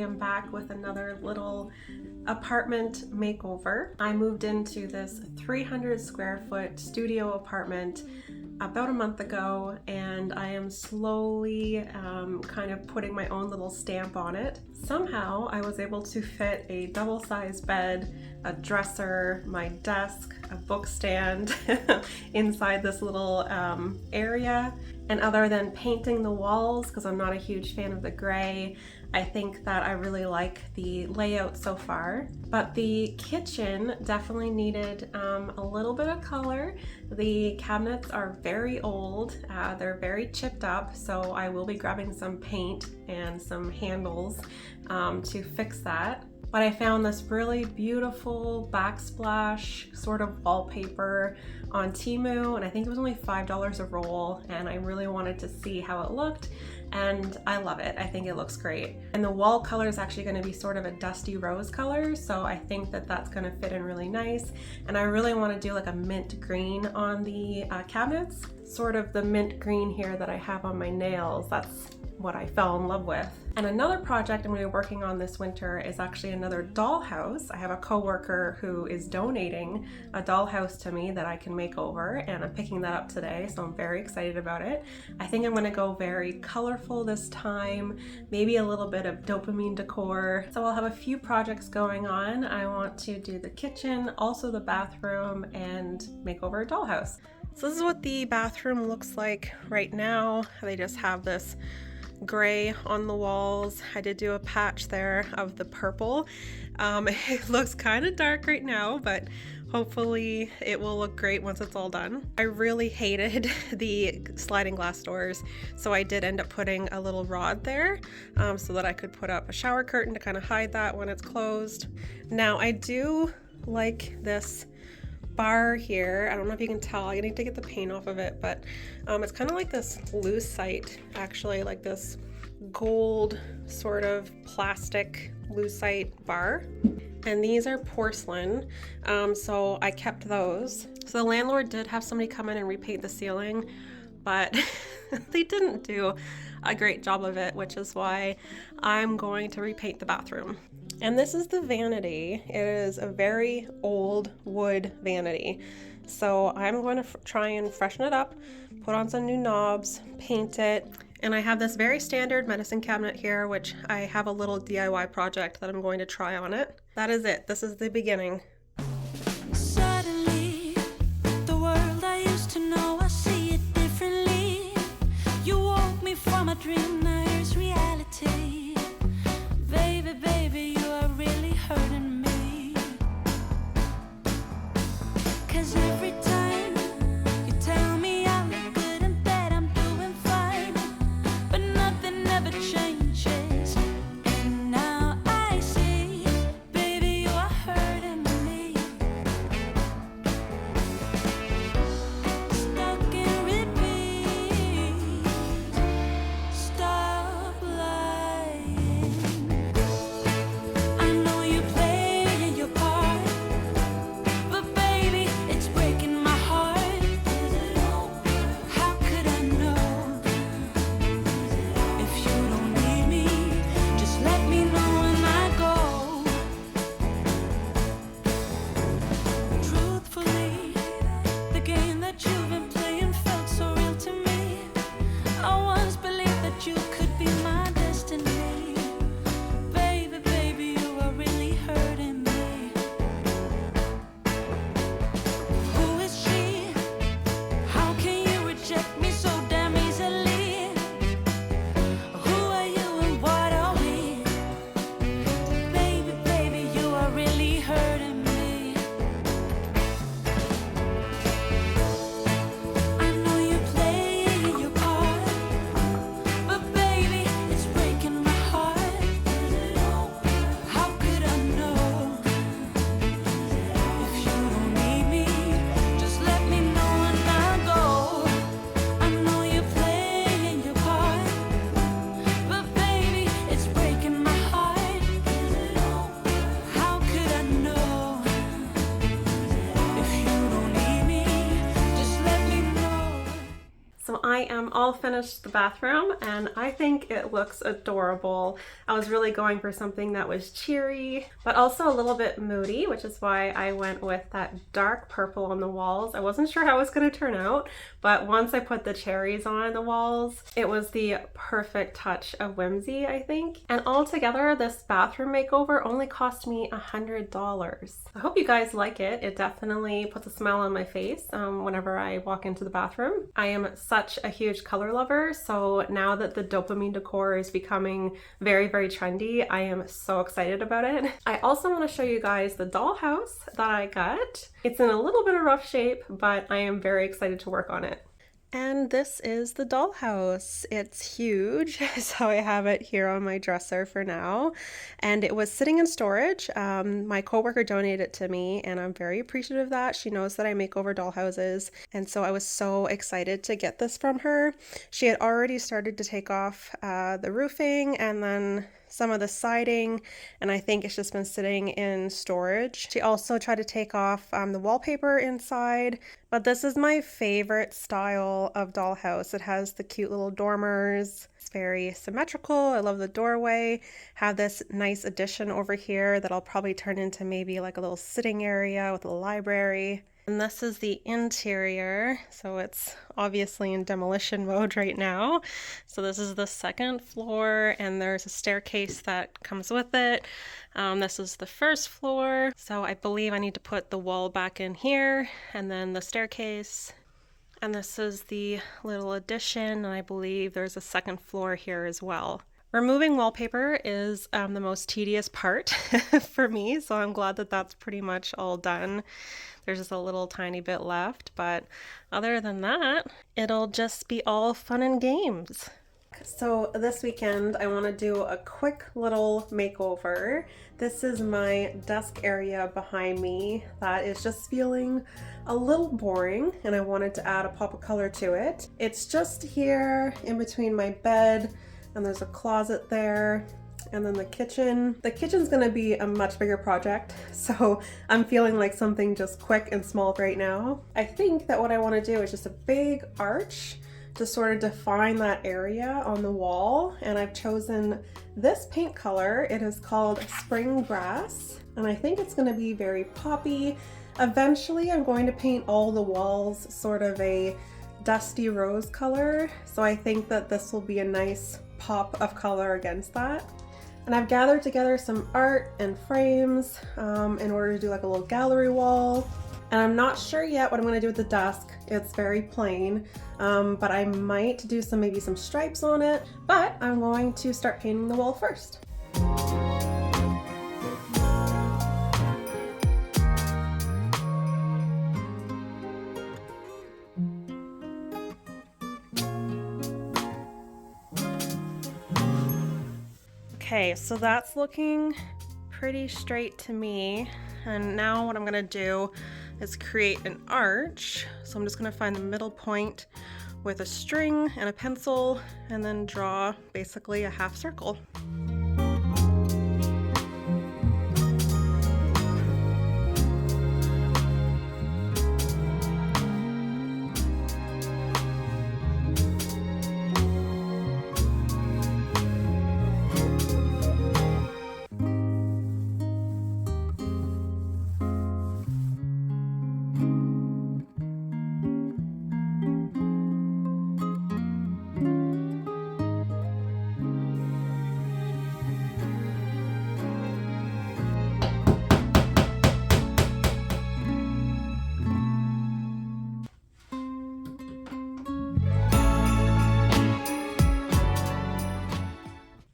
am back with another little apartment makeover. I moved into this 300 square foot studio apartment about a month ago, and I am slowly kind of putting my own little stamp on it. Somehow I was able to fit a double-sized bed, a dresser, my desk, a book stand inside this little area. And other than painting the walls, because I'm not a huge fan of the gray, I think that I really like the layout so far. But the kitchen definitely needed a little bit of color. The cabinets are very old, they're very chipped up, so I will be grabbing some paint and some handles to fix that. But I found this really beautiful backsplash sort of wallpaper on Temu, and I think it was only $5 a roll, and I really wanted to see how it looked, and I love it. I think it looks great. And the wall color is actually going to be sort of a dusty rose color, so I think that that's going to fit in really nice. And I really want to do like a mint green on the cabinets, sort of the mint green here that I have on my nails. That's what I fell in love with. And another project I'm going to be working on this winter is actually another dollhouse. I have a coworker who is donating a dollhouse to me that I can make over, and I'm picking that up today, so I'm very excited about it. I think I'm going to go very colorful this time, maybe a little bit of Dopamine Decor. So I'll have a few projects going on. I want to do the kitchen, also the bathroom, and make over a dollhouse. So this is what the bathroom looks like right now. They just have this gray on the walls. I did do a patch there of the purple. It looks kind of dark right now, but hopefully it will look great once it's all done. I really hated the sliding glass doors, so I did end up putting a little rod there so that I could put up a shower curtain to kind of hide that when it's closed. Now I do like this bar here. I don't know if you can tell, I need to get the paint off of it, but it's kind of like this lucite, actually, like this gold sort of plastic lucite bar. And these are porcelain, so I kept those. So the landlord did have somebody come in and repaint the ceiling, but they didn't do a great job of it, which is why I'm going to repaint the bathroom. And this is the vanity. It is a very old wood vanity. So I'm going to try and freshen it up, put on some new knobs, paint it. And I have this very standard medicine cabinet here, which I have a little DIY project that I'm going to try on it. That is it. This is the beginning. Suddenly, the world I used to know, I see it differently. You woke me from a dream, now here's reality. Baby, baby, you are really hurting me. 'Cause every time you tell me I look good in bed, I'm doing fine, but nothing ever changes. And now I see, baby, you are hurting me. Stuck in repeat, stuck I am all finished the bathroom and I think it looks adorable. I was really going for something that was cheery, but also a little bit moody, which is why I went with that dark purple on the walls. I wasn't sure how it was going to turn out, but once I put the cherries on the walls, it was the perfect touch of whimsy, I think. And altogether, this bathroom makeover only cost me $100. I hope you guys like it. It definitely puts a smile on my face whenever I walk into the bathroom. I am such a huge color lover, so now that the Dopamine Decor is becoming very, very trendy, I am so excited about it. I also want to show you guys the dollhouse that I got. It's in a little bit of rough shape, but I am very excited to work on it. And this is the dollhouse. It's huge, so I have it here on my dresser for now. And it was sitting in storage. My coworker donated it to me, and I'm very appreciative of that. She knows that I make over dollhouses, and so I was so excited to get this from her. She had already started to take off the roofing and then some of the siding, and I think it's just been sitting in storage. She also tried to take off the wallpaper inside, but this is my favorite style of dollhouse. It has the cute little dormers. It's very symmetrical. I love the doorway. Have this nice addition over here that I'll probably turn into maybe like a little sitting area with a library. And this is the interior, so it's obviously in demolition mode right now. So this is the second floor, and there's a staircase that comes with it. This is the first floor, so I believe I need to put the wall back in here, and then the staircase. And this is the little addition, and I believe there's a second floor here as well. Removing wallpaper is the most tedious part for me, so I'm glad that that's pretty much all done. There's just a little tiny bit left, but other than that, it'll just be all fun and games. So this weekend, I want to do a quick little makeover. This is my desk area behind me that is just feeling a little boring, and I wanted to add a pop of color to it. It's just here in between my bed, and there's a closet there, and then the kitchen. The kitchen's gonna be a much bigger project, so I'm feeling like something just quick and small right now. I think that what I want to do is just a big arch to sort of define that area on the wall, and I've chosen this paint color. It is called Spring Grass, and I think it's going to be very poppy. Eventually I'm going to paint all the walls sort of a dusty rose color, so I think that this will be a nice pop of color against that. And I've gathered together some art and frames in order to do like a little gallery wall. And I'm not sure yet what I'm going to do with the desk. It's very plain, but I might do maybe some stripes on it. But I'm going to start painting the wall first. Okay, so that's looking pretty straight to me. And now what I'm gonna do is create an arch. So I'm just gonna find the middle point with a string and a pencil and then draw basically a half circle.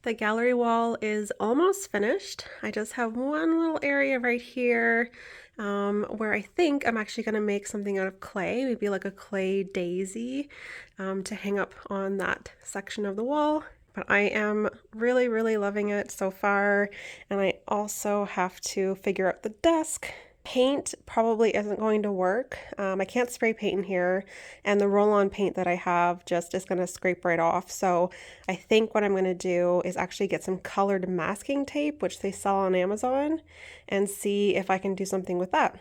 The gallery wall is almost finished. I just have one little area right here where I think I'm actually going to make something out of clay, maybe like a clay daisy to hang up on that section of the wall. But I am really, really loving it so far. And I also have to figure out the desk. Paint probably isn't going to work. I can't spray paint in here, and the roll-on paint that I have just is going to scrape right off. So I think what I'm going to do is actually get some colored masking tape, which they sell on Amazon, and see if I can do something with that.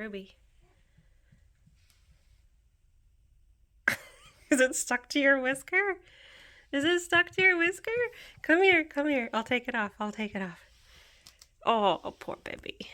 Ruby. Is it stuck to your whisker? Is it stuck to your whisker? Come here, come here. I'll take it off. I'll take it off. Oh, poor baby.